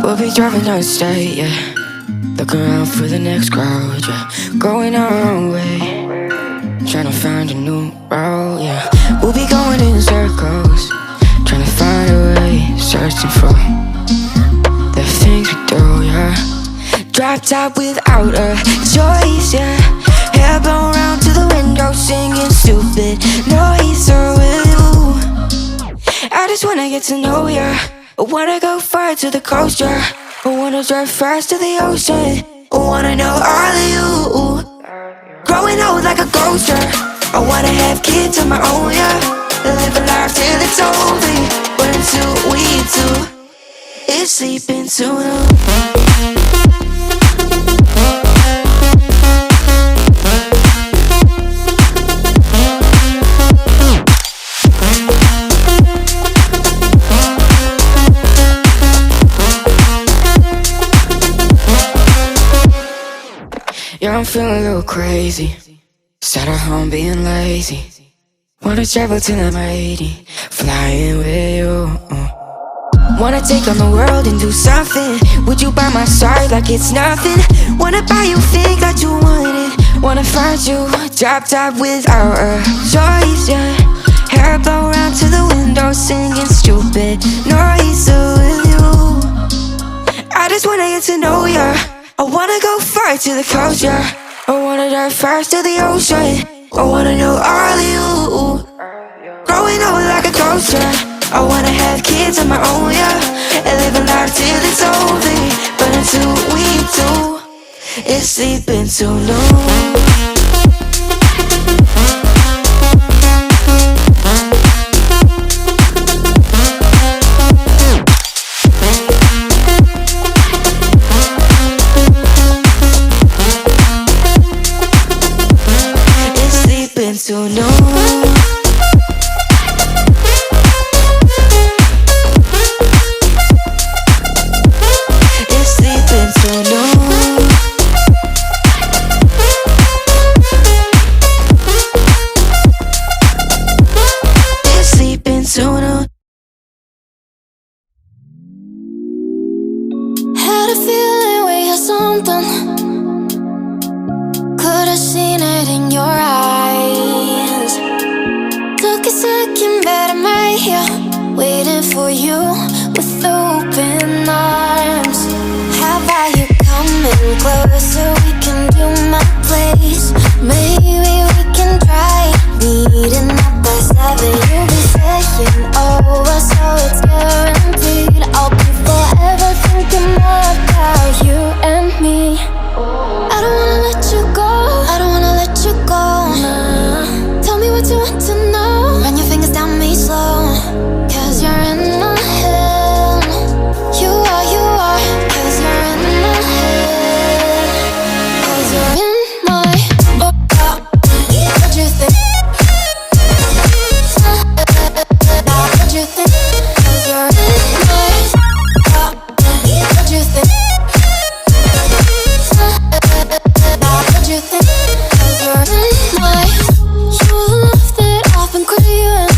We'll be driving down the state, yeah. Looking around for the next crowd, yeah. Going our own way, trying to find a new route, yeah. We'll be going in circles, trying to find a way, searching for the things we do, yeah. Drop top without a choice, yeah. Hair blown round to the window, singing stupid noise. Or will you? I just wanna get to know ya. I wanna go far to the coast, yeah. I wanna drive fast to the ocean. I wanna know all of you. Growing old like a ghost, yeah. I wanna have kids of my own, yeah. Live a life till it's over. But until we do, it's sleeping too long. Yeah, I'm feeling a little crazy. Sat at home being lazy. Wanna travel till I'm 80, flying with you. Wanna take on the world and do something. Would you by my side like it's nothing? Wanna buy you things that you wanted. Wanna find you, drop top without a choice, yeah. Hair blow round to the window, singing stupid noise. With you, I just wanna get to know ya. I wanna go far to the coast, yeah. I wanna dive fast to the ocean. I wanna know all of you. Growing old like a ghost, yeah. I wanna have kids of my own, yeah. And live a life till it's over. But until we do, it's sleeping too long. So no, it's sleeping so no. It's sleeping so no. Had a feeling we had something. Could've seen it in your eyes. Took a second, but I'm right here, waiting for you with open arms. How about you coming closer? We can do my place. Maybe we can try meeting up by 7. You'll be saying over, so it's guaranteed. I'll be forever thinking more about you and me. I don't wanna let you go. I don't wanna let you go. Nah. Tell me what you want to know. Run your fingers down me slow. Cause you're in my head. You are. Cause you're in my head. Cause you're in my what you think? What you think? Cause you're in my what you think? What you think? Cause you're in my you love that I've been craving.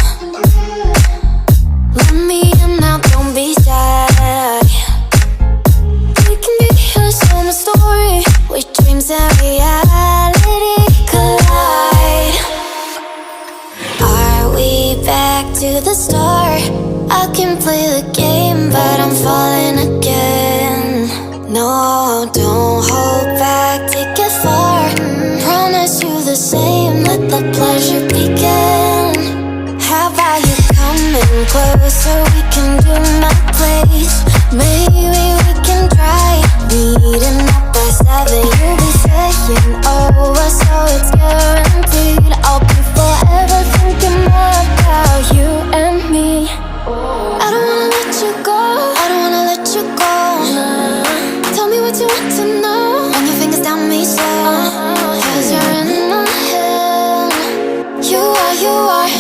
Let me in now, don't be shy. We can be a summer story where dreams and reality collide. Are we back to the start? I can play the game, but I'm falling again. No, don't hold back, take it far. Promise you the same, let the play